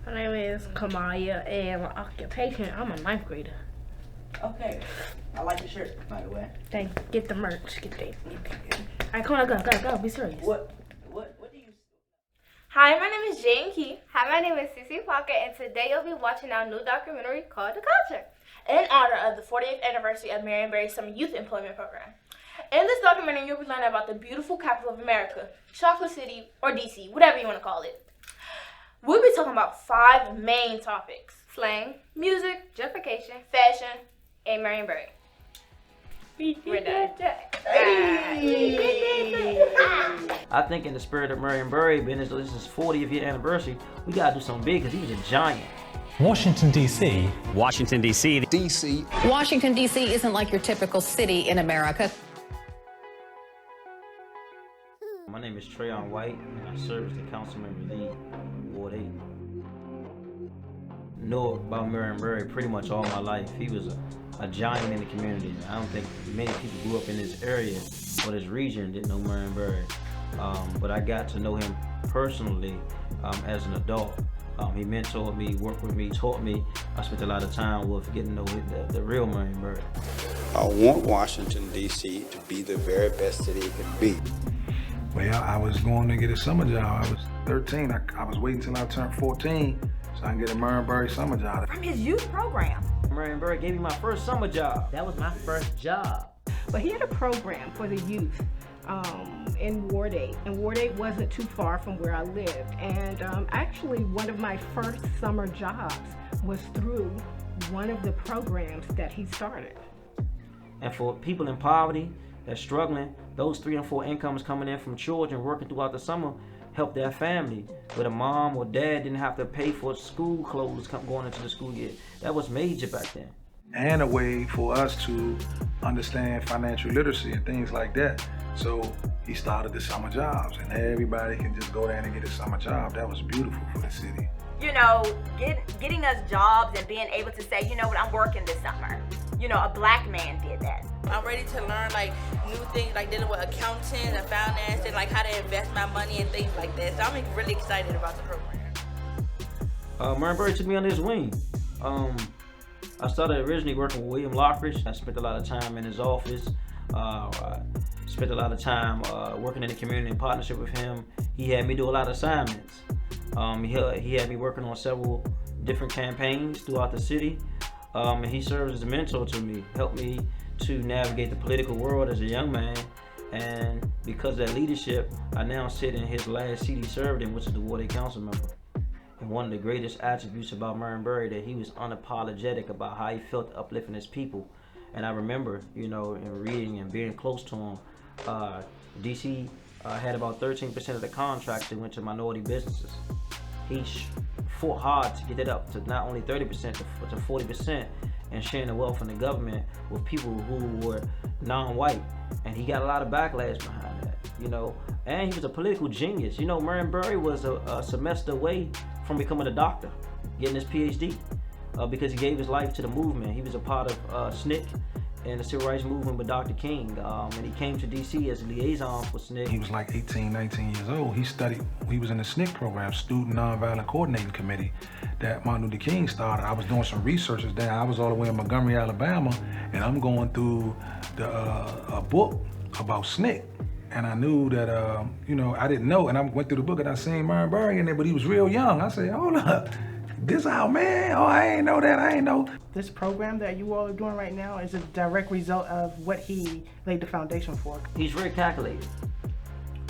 My name is Kamaya, and my occupation, I'm a ninth grader. Okay. I like the shirt, by the way. Thanks. Get the merch. Get that. Alright, come on, go. Be serious. What do you... Hi, my name is Jane Key. Hi, my name is Cece Parker, and today you'll be watching our new documentary called The Culture, in honor of the 40th anniversary of Marion Summer Youth Employment Program. In this documentary, you'll be learning about the beautiful capital of America, Chocolate City, or DC, whatever you want to call it. We'll be talking about 5 main topics: slang, music, gentrification, fashion, and Marion. We're done. I think in the spirit of Marion, being this is 40th year anniversary, we gotta do something big because he was a giant. Washington D.C. Washington D.C. D.C. Washington D.C. isn't like your typical city in America. My name is Trayon White, and I serve as the council member lead, Ward 8. Know about Marion pretty much all my life. He was a giant in the community. I don't think many people grew up in this area or this region didn't know Marion. But I got to know him personally as an adult. He mentored me, worked with me, taught me. I spent a lot of time with getting to know the real Marion. I want Washington, D.C. to be the very best city it can be. Well, I was going to get a summer job. I was 13. I was waiting until I turned 14 so I can get a Marion summer job. From his youth program. Marion gave me my first summer job. That was my first job. But he had a program for the youth in Ward 8. And Ward 8 wasn't too far from where I lived. And actually, one of my first summer jobs was through one of the programs that he started. And for people in poverty that's struggling, those 3 and 4 incomes coming in from children working throughout the summer help their family. Where the mom or dad didn't have to pay for school clothes going into the school year. That was major back then. And a way for us to understand financial literacy and things like that. So he started the summer jobs, and everybody can just go there and get a summer job. That was beautiful for the city. You know, getting us jobs and being able to say, you know what, I'm working this summer. You know, a black man did that. I'm ready to learn like new things, like dealing with accounting and finance and like how to invest my money and things like that. So I'm really excited about the program. Marion took me under his wing. I started originally working with William Lockridge. I spent a lot of time in his office. I spent a lot of time working in the community in partnership with him. He had me do a lot of assignments. He had me working on several different campaigns throughout the city. And he serves as a mentor to me, helped me to navigate the political world as a young man. And because of that leadership, I now sit in his last seat he served in, which is the Ward 8 council member. And one of the greatest attributes about Marion that he was unapologetic about how he felt uplifting his people. And I remember, you know, in reading and being close to him, DC had about 13% of the contracts that went to minority businesses. He fought hard to get it up to not only 30% but to 40%, and sharing the wealth in the government with people who were non-white. And he got a lot of backlash behind that, you know. And he was a political genius. You know, Marion was a semester away from becoming a doctor, getting his PhD, because he gave his life to the movement. He was a part of SNCC and the Civil Rights Movement with Dr. King. And he came to DC as a liaison for SNCC. He was like 18, 19 years old. He was in the SNCC program, Student Nonviolent Coordinating Committee, that Martin Luther King started. I was doing some researches there. I was all the way in Montgomery, Alabama, and I'm going through a book about SNCC. And I knew that, you know, I didn't know, and I went through the book and I seen Marion in there, but he was real young. I said, hold up, this our man? Oh, I ain't know that, I ain't know. This program that you all are doing right now is a direct result of what he laid the foundation for. He's very calculated.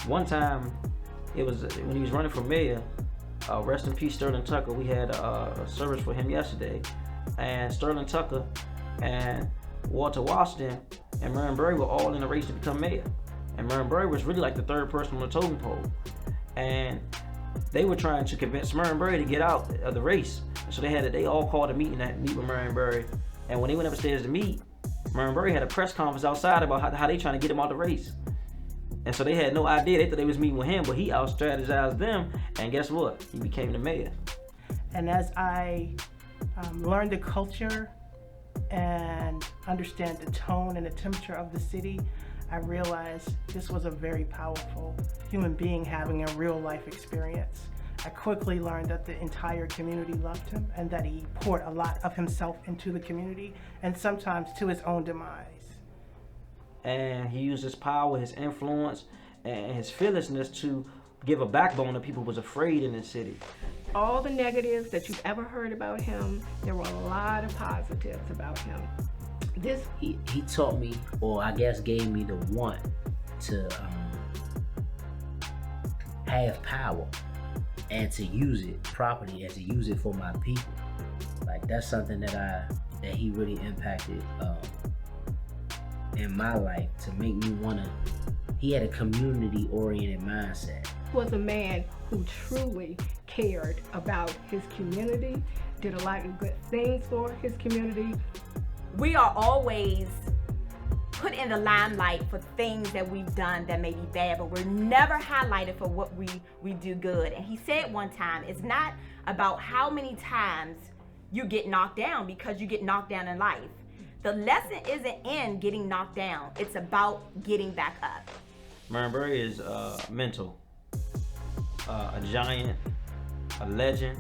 One time, it was when he was running for mayor, rest in peace Sterling Tucker, we had a service for him yesterday, and Sterling Tucker and Walter Washington and Marion were all in the race to become mayor. And Marion was really like the 3rd person on the totem pole. And they were trying to convince Marion to get out of the race. So they all called a meeting to meet with Marion. And when they went upstairs to meet, Marion had a press conference outside about how they trying to get him out of the race. And so they had no idea. They thought they was meeting with him, but he out-strategized them. And guess what? He became the mayor. And as I learned the culture and understand the tone and the temperature of the city, I realized this was a very powerful human being having a real life experience. I quickly learned that the entire community loved him and that he poured a lot of himself into the community and sometimes to his own demise. And he used his power, his influence, and his fearlessness to give a backbone to people who was afraid in the city. All the negatives that you've ever heard about him, there were a lot of positives about him. He taught me, or I guess gave me the want to have power and to use it properly and to use it for my people. Like, that's something that he really impacted in my life to make me wanna. He had a community-oriented mindset. He was a man who truly cared about his community, did a lot of good things for his community. We are always put in the limelight for things that we've done that may be bad, but we're never highlighted for what we do good. And he said one time, it's not about how many times you get knocked down, because you get knocked down in life. The lesson isn't in getting knocked down, it's about getting back up. Marion Barry is mental, a giant, a legend,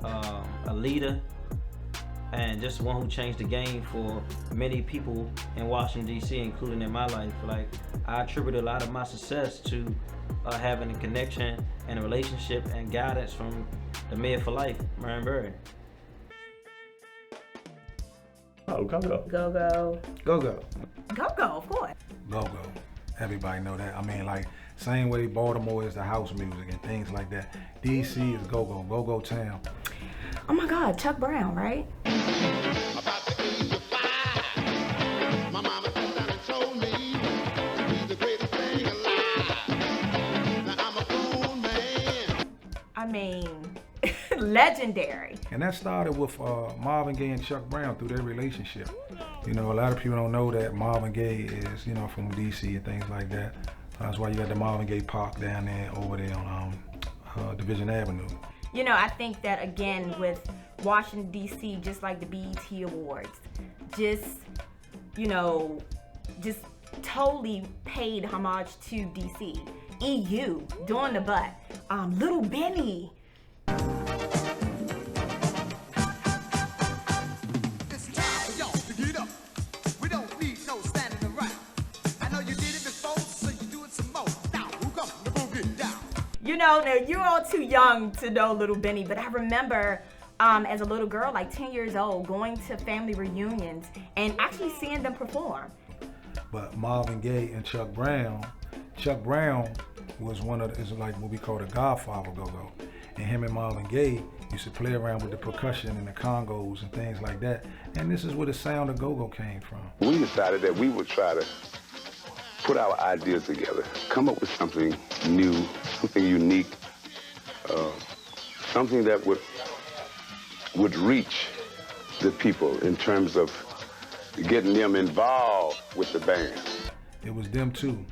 a leader, and just one who changed the game for many people in Washington D.C., including in my life. Like, I attribute a lot of my success to having a connection and a relationship and guidance from the mayor for life, Marion Barry. Oh, go-go. Go-go. Go-go. Go-go, of course. Go-go. Everybody know that. I mean, like, same way Baltimore is the house music and things like that. D.C. is go-go, go-go town. Oh my God, Chuck Brown, right? I mean, legendary. And that started with Marvin Gaye and Chuck Brown through their relationship. You know, a lot of people don't know that Marvin Gaye is, you know, from D.C. and things like that. That's why you got the Marvin Gaye Park down there, over there on Division Avenue. You know, I think that, again, with Washington, D.C., just like the BET Awards, just, you know, just totally paid homage to D.C. EU, doing the butt. Little Benny. You know, now you're all too young to know Little Benny, but I remember as a little girl, like 10 years old, going to family reunions and actually seeing them perform. But Marvin Gaye and Chuck Brown was is like what we call the godfather go-go. And him and Marvin Gaye used to play around with the percussion and the congos and things like that. And this is where the sound of go-go came from. We decided that we would try to put our ideas together, come up with something new, something unique, something that would reach the people in terms of getting them involved with the band. It was them too,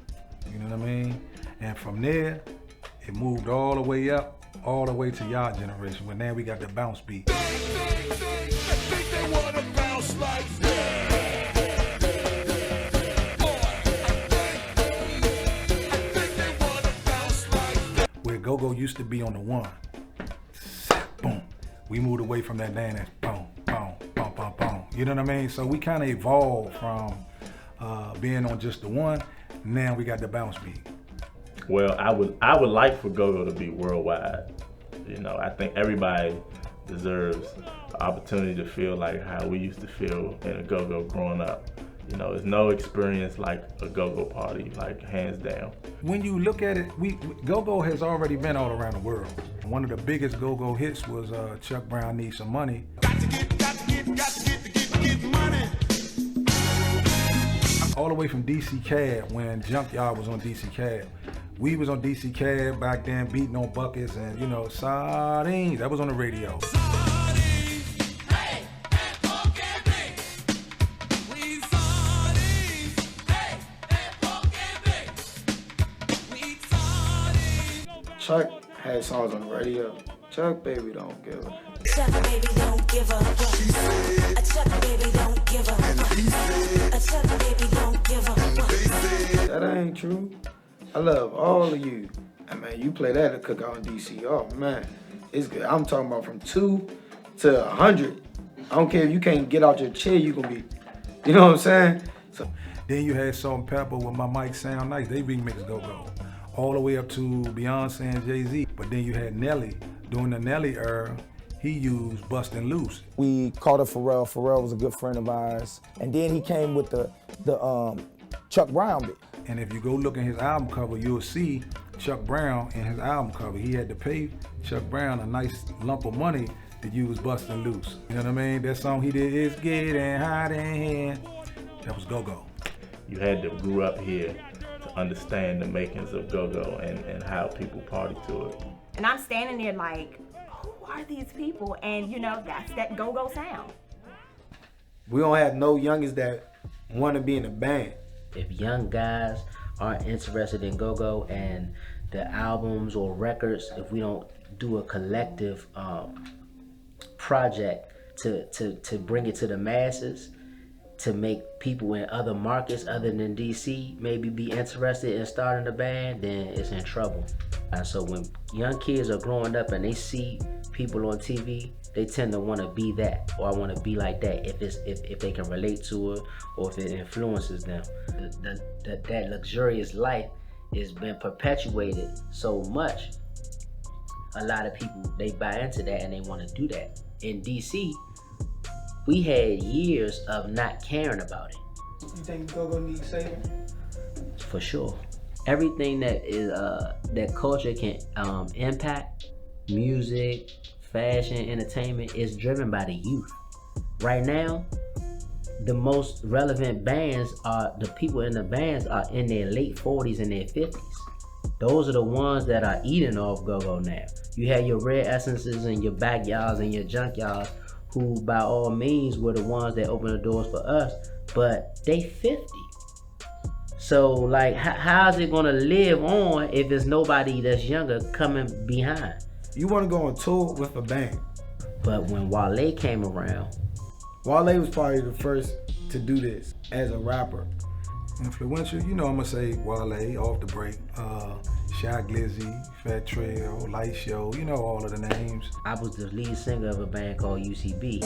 you know what I mean? And from there, it moved all the way up, all the way to y'all generation, where now we got the bounce beat. Where go-go used to be on the one, boom. We moved away from that dance, boom, boom, boom, boom, boom. You know what I mean? So we kind of evolved from being on just the one. Now we got the bounce beat. Well, I would like for go-go to be worldwide. You know, I think everybody deserves the opportunity to feel like how we used to feel in a go-go growing up. You know, there's no experience like a go-go party, like hands down. When you look at it, go-go has already been all around the world. One of the biggest go-go hits was Chuck Brown Needs Some Money. Got to get money. All the way from DC Cab, when Junkyard was on DC Cab. We was on DC Cab back then, beating on buckets and, you know, sardines. That was on the radio. Chuck had songs on the radio. Chuck, baby, don't give up. Chuck, baby, don't give up. A Chuck, baby, don't give up. A Chuck, baby, don't give up. That ain't true. I love all of you. And man, you play that at the cookout in DC, oh man, it's good. I'm talking about from 2 to 100. I don't care if you can't get out your chair, you gonna be, you know what I'm saying? So then you had Salt and Pepper with My Mic Sound Nice. They remixed Go-Go all the way up to Beyonce and Jay-Z. But then you had Nelly. During the Nelly era, he used Bustin' Loose. We called it Pharrell. Pharrell was a good friend of ours. And then he came with the Chuck Brown bit. And if you go look at his album cover, you'll see Chuck Brown in his album cover. He had to pay Chuck Brown a nice lump of money to use Bustin' Loose. You know what I mean? That song he did, It's Getting Hot in Here. That was Go-Go. You had to grow up here to understand the makings of Go-Go and how people party to it. And I'm standing there like, who are these people? And you know, that's that Go-Go sound. We don't have no youngins that want to be in a band. If young guys aren't interested in Go-Go and the albums or records, if we don't do a collective project to bring it to the masses, to make people in other markets other than DC maybe be interested in starting a band, then it's in trouble. And so when young kids are growing up and they see people on TV, they tend to want to be that, or I want to be like that, if they can relate to it or if it influences them. That luxurious life has been perpetuated so much. A lot of people, they buy into that and they want to do that. In DC, we had years of not caring about it. You think Go-Go needs saving? For sure. Everything that is that culture can impact, music, fashion, entertainment, is driven by the youth. Right now, the most relevant bands are, the people in the bands are in their late 40s and their 50s. Those are the ones that are eating off Go-Go now. You have your Red Essences and your Backyards and your Junkyards, who by all means were the ones that opened the doors for us, but they 50. So like, how is it gonna live on if there's nobody that's younger coming behind? You wanna go on tour with a band. But when Wale came around, Wale was probably the first to do this as a rapper. Influential, you know, I'm gonna say Wale, Off the Break, Shy Glizzy, Fat Trail, Light Show, you know all of the names. I was the lead singer of a band called UCB.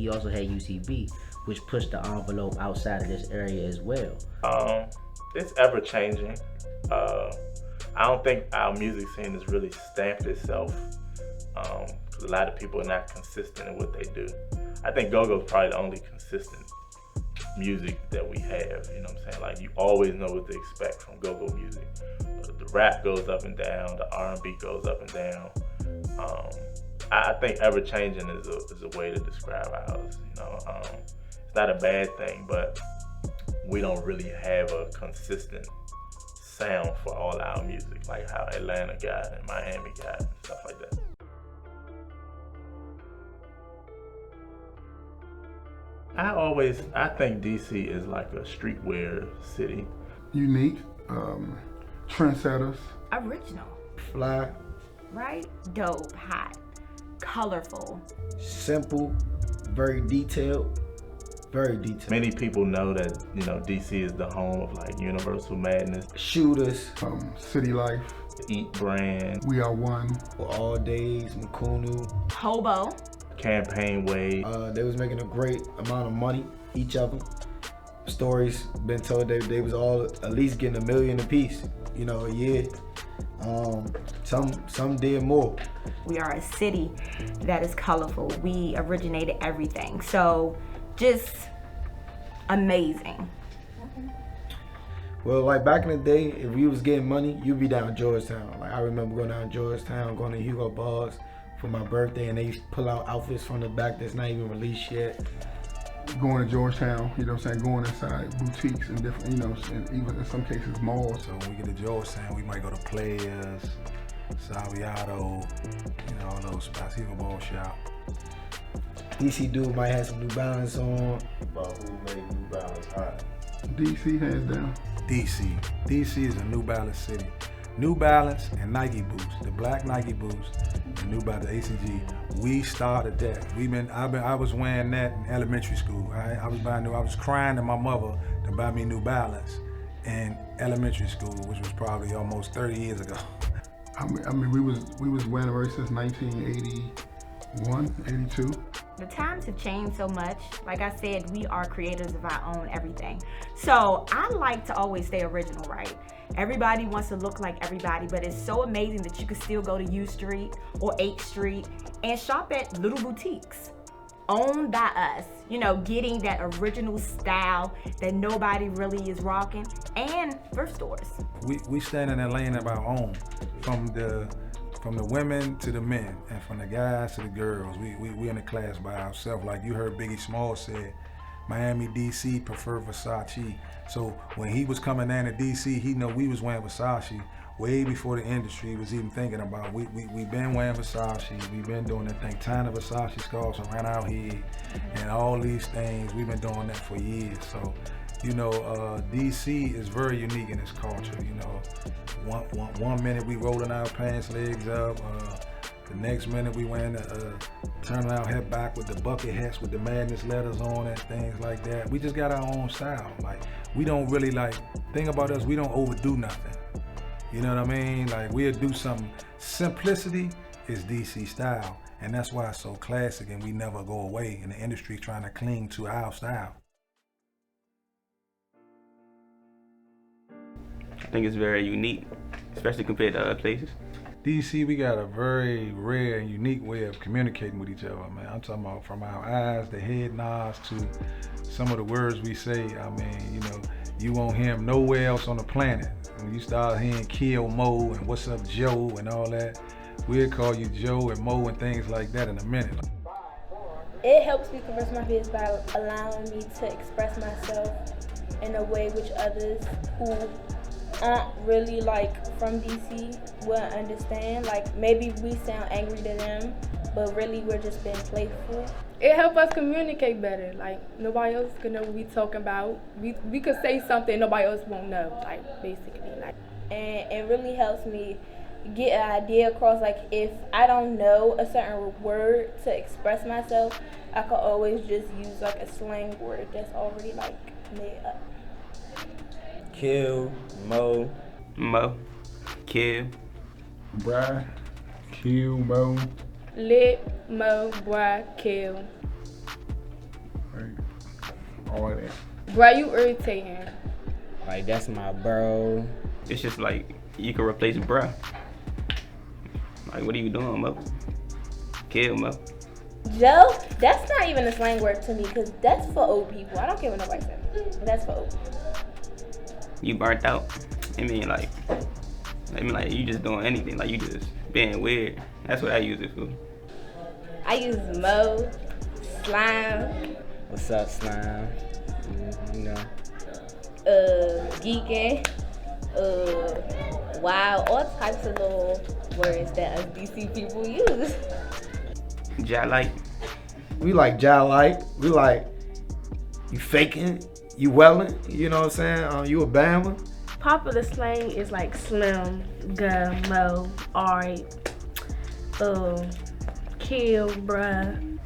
He also had UCB, which pushed the envelope outside of this area as well. It's ever changing. I don't think our music scene has really stamped itself. Because a lot of people are not consistent in what they do. I think Go-Go is probably the only consistent music that we have, you know what I'm saying? Like, you always know what to expect from Go-Go music. The rap goes up and down, the R&B goes up and down. I think ever changing is a way to describe ours, you know? It's not a bad thing, but we don't really have a consistent sound for all our music, like how Atlanta got and Miami got and stuff like that. I think DC is like a streetwear city. Unique, trendsetters. Original. Fly. Right? Dope, hot, colorful. Simple, very detailed. Very detailed. Many people know that, you know, DC is the home of like Universal Madness. Shooters. City Life. Eat Brand. We Are One. For All Days, Mukunu. Hobo. Campaign Way. They was making a great amount of money, each of them. Stories been told they was all at least getting $1 million apiece, you know, a year. Some did more. We are a city that is colorful. We originated everything. So just amazing. Well, like back in the day, if you was getting money, you'd be down Georgetown. Like I remember going down Georgetown, going to Hugo Boss for my birthday, and they used to pull out outfits from the back that's not even released yet. Going to Georgetown, you know what I'm saying, going inside boutiques and different, you know, and even in some cases malls. So when we get to Georgetown, we might go to Players, Salviato, you know, all those spots, Hugo Boss shop. DC dude might have some New Balance on. About who made New Balance hot? DC hands down. DC is a New Balance city. New Balance and Nike boots, the black Nike boots, the New Balance, the ACG. We started that. I was wearing that in elementary school. I was crying to my mother to buy me New Balance in elementary school, which was probably almost 30 years ago. I mean, we was wearing it since 1981, 82. The times have changed so much. Like I said, we are creators of our own everything. So I like to always stay original, right? Everybody wants to look like everybody, but it's so amazing that you can still go to U Street or 8th Street and shop at little boutiques owned by us, you know, getting that original style that nobody really is rocking, and thrift stores. We stand in a lane of our own, from the women to the men, and from the guys to the girls. We in a class by ourselves. Like you heard Biggie Smalls said, Miami, D.C. prefer Versace. So when he was coming down to D.C., he know we was wearing Versace way before the industry was even thinking about. We been wearing Versace. We've been doing that thing, tying the Versace scarves around our head, and all these things. We've been doing that for years. So, you know, D.C. is very unique in its culture. You know, one minute we rolling our pants legs up. The next minute we wearing turning our head back with the bucket hats with the Madness letters on and things like that. We just got our own style. Like, we don't really thing about us, we don't overdo nothing. You know what I mean? Like, we'll do something. Simplicity is DC style, and that's why it's so classic and we never go away in the industry trying to cling to our style. I think it's very unique, especially compared to other places. DC, we got a very rare and unique way of communicating with each other, man. I'm talking about from our eyes, the head nods, to some of the words we say. I mean, you know, you won't hear them nowhere else on the planet. When you start hearing Kill Mo and What's Up Joe and all that, we'll call you Joe and Mo and things like that in a minute. It helps me converse my feelings by allowing me to express myself in a way which others who aren't really from DC will understand. Like, maybe we sound angry to them, but really we're just being playful. It helps us communicate better. Like, nobody else can know what we talking about. We could say something nobody else won't know, basically. And it really helps me get an idea across. Like, if I don't know a certain word to express myself, I could always just use a slang word that's already made up. Kill, Mo. Kill. Bruh, kill, Mo. Lit, Mo, bruh, kill. All that. Bruh, you irritating. Like, that's my bro. It's just you can replace bruh. Like, what are you doing, Mo? Kill, Mo. Joe, that's not even a slang word to me, because that's for old people. I don't care what nobody says. That's for old people. You burnt out. I mean, you just doing anything. Like, you just being weird. That's what I use it for. I use Mo, Slime. What's up, Slime? You know. Geeking. Wow, all types of little words that us DC people use. Jai-like. We like Jai-like. We like you faking, you welling, you know what I'm saying? You a Bama. Popular slang is like slim, gun, mo, alright, kill, bruh,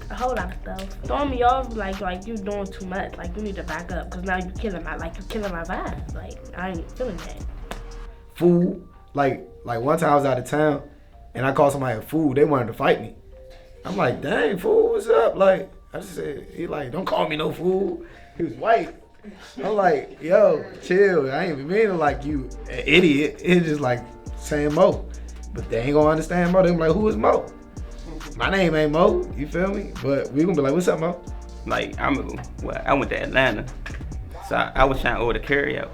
a whole lot of stuff. Throwing me off like you doing too much. Like, you need to back up, because now you killing my vibe. Like, I ain't feeling that. Fool. Like one time I was out of town and I called somebody a fool. They wanted to fight me. I'm like, dang, fool, what's up? Like, I just said, he don't call me no fool. He was white. I'm like, yo, chill. I ain't even meaning you an idiot. It's just saying Mo. But they ain't gonna understand Mo. They gonna be like, who is Mo? My name ain't Mo, you feel me? But we gonna be like, what's up, Mo? I went to Atlanta, so I was trying to order carryout.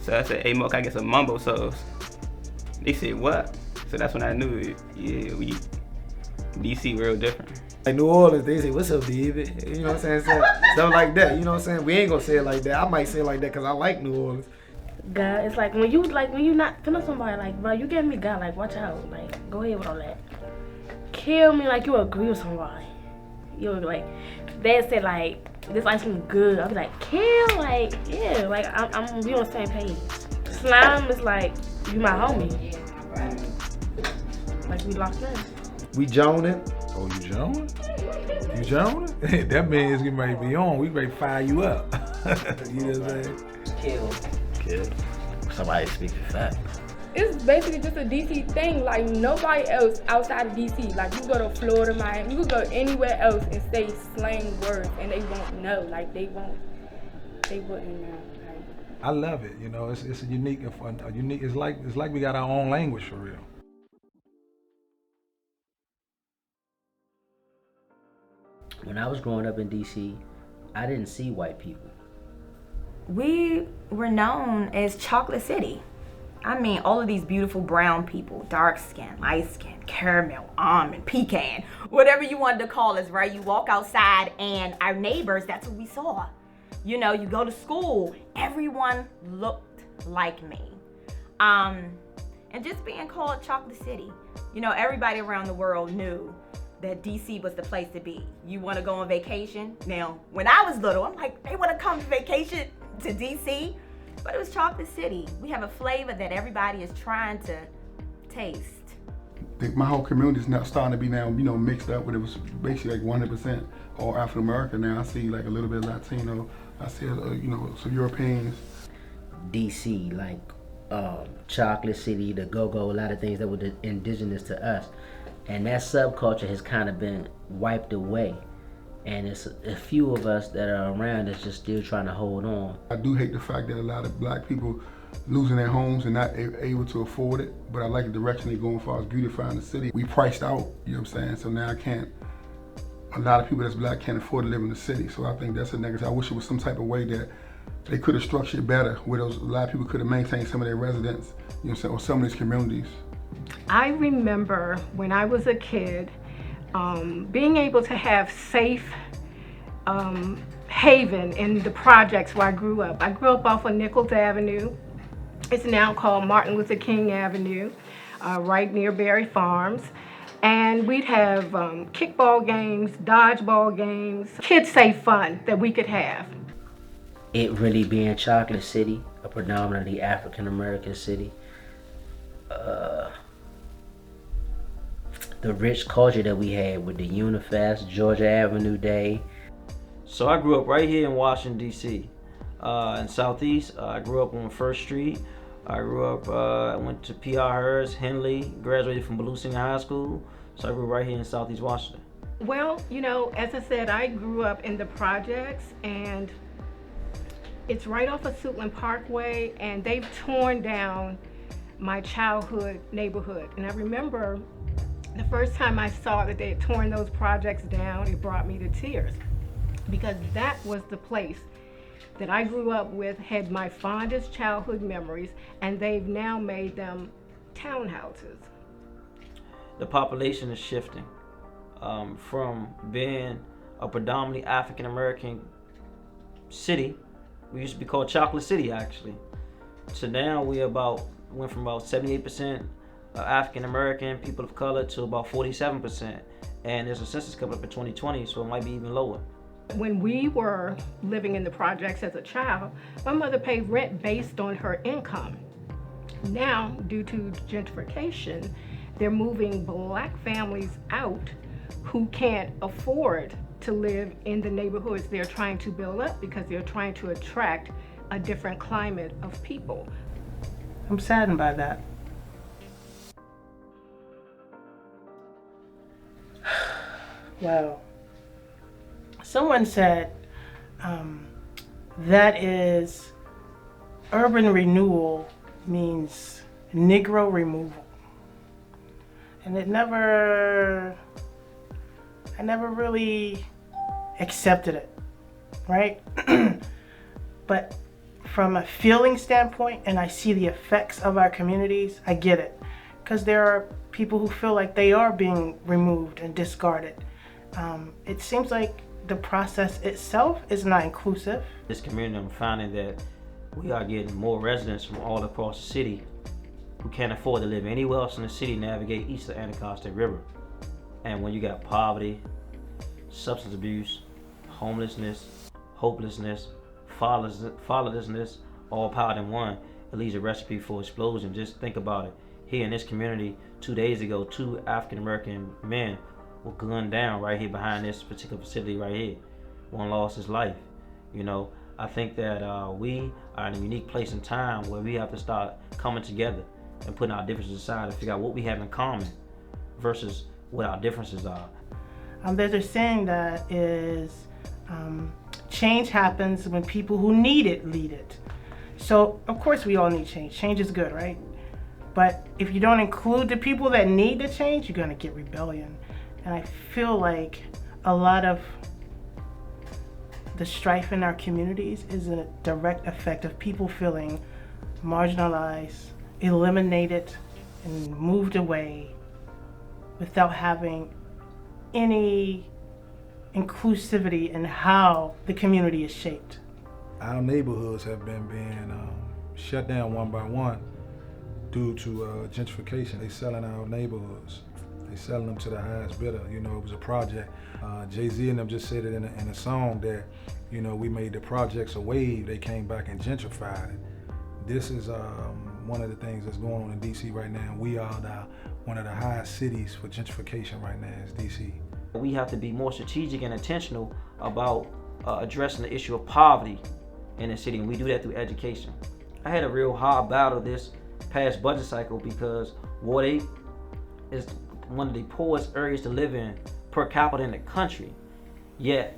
So I said, hey, Mo, can I get some mumbo sauce? They said, what? So that's when I knew, we DC real different. Like New Orleans, they say, what's up, David? You know what I'm saying? Stuff like that, you know what I'm saying? We ain't gonna say it like that. I might say it like that because I like New Orleans. God, it's when you not feeling somebody, bro, you giving me God, watch out. Go ahead with all that. Kill me you agree with somebody. You they say this ice cream good. I'll be like, kill, yeah, I'm we on the same page. Slime is you my homie. like we lost us. We joning. Oh, you joning? You joning? That man's getting ready to be on. We ready to fire you up. You know what I'm saying? Kill. Somebody speaking facts. It's basically just a DC thing. Like nobody else outside of DC. Like you go to Florida, Miami, you could go anywhere else and say slang words and they won't know. Like they wouldn't know. I love it. You know, it's a unique and fun. It's like we got our own language for real. When I was growing up in DC, I didn't see white people. We were known as Chocolate City. I mean, all of these beautiful brown people, dark skin, light skin, caramel, almond, pecan, whatever you wanted to call us, right? You walk outside and our neighbors, that's what we saw. You know, you go to school, everyone looked like me. And just being called Chocolate City, you know, everybody around the world knew that DC was the place to be. You want to go on vacation? Now, when I was little, I'm like, they want to come vacation to DC? But it was Chocolate City. We have a flavor that everybody is trying to taste. My whole community is now starting to be now, you know, mixed up. But it was basically like 100% all African American. Now I see like a little bit of Latino. I see, you know, some Europeans. DC, like Chocolate City, the Go-Go, a lot of things that were indigenous to us. And that subculture has kind of been wiped away. And it's a few of us that are around that's just still trying to hold on. I do hate the fact that a lot of black people losing their homes and not able to afford it, but I like the direction they're going as far as beautifying the city. We priced out, you know what I'm saying? So now a lot of people that's black can't afford to live in the city. So I think that's a negative. I wish it was some type of way that they could have structured better, where a lot of people could have maintained some of their residents, you know what I'm saying, or some of these communities. I remember when I was a kid, being able to have safe haven in the projects where I grew up. I grew up off of Nichols Avenue. It's now called Martin Luther King Avenue, right near Berry Farms. And we'd have kickball games, dodgeball games, kids say fun that we could have. It really being Chocolate City, a predominantly African American city. The rich culture that we had with the Unifest, Georgia Avenue Day. So I grew up right here in Washington D.C. In Southeast. I grew up on 1st Street. I grew up, I went to P.R. Hearst, Henley, graduated from Volusia High School. So I grew right here in Southeast Washington. Well, you know, as I said, I grew up in the projects and it's right off of Suitland Parkway and they've torn down my childhood neighborhood. And I remember the first time I saw that they had torn those projects down, it brought me to tears because that was the place that I grew up with, had my fondest childhood memories, and they've now made them townhouses. The population is shifting from being a predominantly African American city, we used to be called Chocolate City actually, to now we went from about 78% African American people of color to about 47%, and there's a census coming up in 2020, so it might be even lower. When we were living in the projects as a child, my mother paid rent based on her income. Now, due to gentrification, they're moving black families out who can't afford to live in the neighborhoods they're trying to build up because they're trying to attract a different climate of people. I'm saddened by that. Well, someone said that is urban renewal means Negro removal. And I never really accepted it, right? But from a feeling standpoint, and I see the effects of our communities, I get it. Because there are people who feel like they are being removed and discarded. It seems like the process itself is not inclusive. This community, I'm finding that we are getting more residents from all across the city who can't afford to live anywhere else in the city, navigate east of the Anacostia River. And when you got poverty, substance abuse, homelessness, hopelessness, fatherlessness, all piled in one, it leaves a recipe for explosion. Just think about it. here in this community 2 days ago, 2 African American men were gunned down right here behind this particular facility right here. One lost his life. You know, I think that we are in a unique place in time where we have to start coming together and putting our differences aside and figure out what we have in common versus what our differences are. There's a saying that is, change happens when people who need it lead it. So of course we all need change. Change is good, right? But if you don't include the people that need the change, you're gonna get rebellion. And I feel like a lot of the strife in our communities is a direct effect of people feeling marginalized, eliminated, and moved away without having any inclusivity in how the community is shaped. Our neighborhoods have been being shut down one by one due to gentrification. They selling our neighborhoods. They selling them to the highest bidder. You know, it was a project. Jay-Z and them just said it in a song that, you know, we made the projects a wave. They came back and gentrified it. This is one of the things that's going on in D.C. right now. We are one of the highest cities for gentrification right now is D.C. We have to be more strategic and intentional about addressing the issue of poverty in the city, and we do that through education. I had a real hard battle this past budget cycle because Ward 8 is one of the poorest areas to live in per capita in the country. Yet,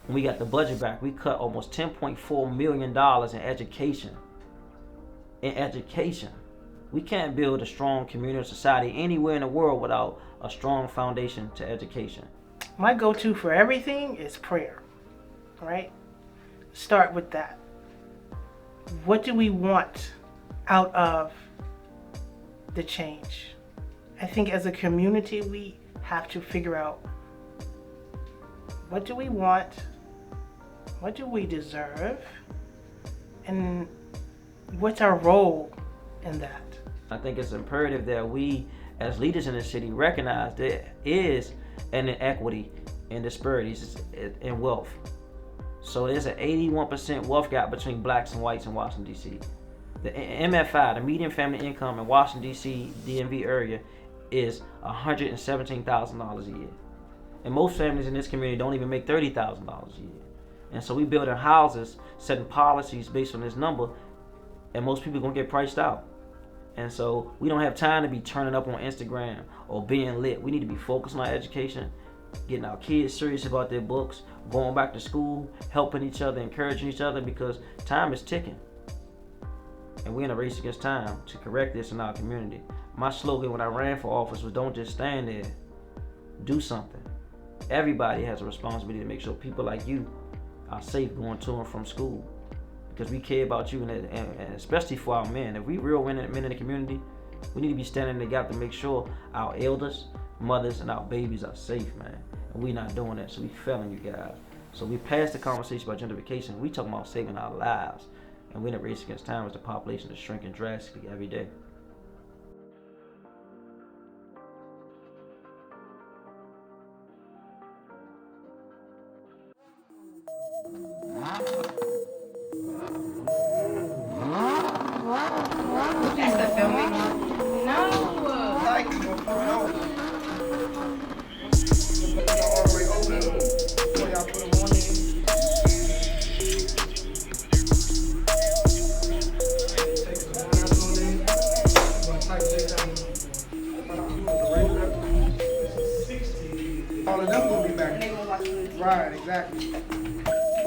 when we got the budget back, we cut almost $10.4 million in education. We can't build a strong community or society anywhere in the world without a strong foundation to education. My go-to for everything is prayer, right? Start with that. What do we want out of the change? I think as a community, we have to figure out, what do we want? What do we deserve? And what's our role in that? I think it's imperative that we, as leaders in the city, recognize there is an inequity and disparities in wealth. So there's an 81% wealth gap between blacks and whites in Washington, D.C. The MFI, the median family income in Washington, D.C., DMV area, is $117,000 a year. And most families in this community don't even make $30,000 a year. And so we building houses, setting policies based on this number, and most people are gonna get priced out. And so we don't have time to be turning up on Instagram or being lit. We need to be focused on our education, getting our kids serious about their books, going back to school, helping each other, encouraging each other, because time is ticking. And we're in a race against time to correct this in our community. My slogan when I ran for office was, don't just stand there, do something. Everybody has a responsibility to make sure people like you are safe going to and from school, because we care about you, and especially for our men. If we real men in the community, we need to be standing in the gap to make sure our elders, mothers, and our babies are safe, man. And we're not doing that, so we failing you guys. So we passed the conversation about gentrification. We talking about saving our lives, and we're in a race against time as the population is shrinking drastically every day. That's the filming. No. All of them will be back. Right, exactly.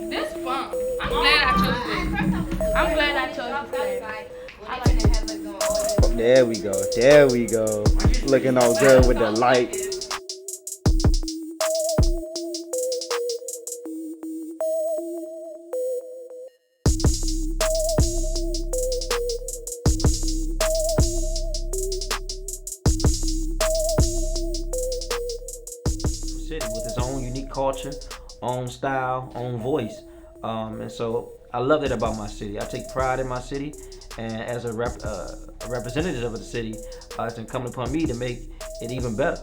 This fun. I'm glad I chose this. I'm glad I chose this. I like to have it going. There we go. There we go. Looking all good with the light. City with its own unique culture, own style, own voice. And so I love that about my city. I take pride in my city, and as a representative of the city, it's incumbent upon me to make it even better.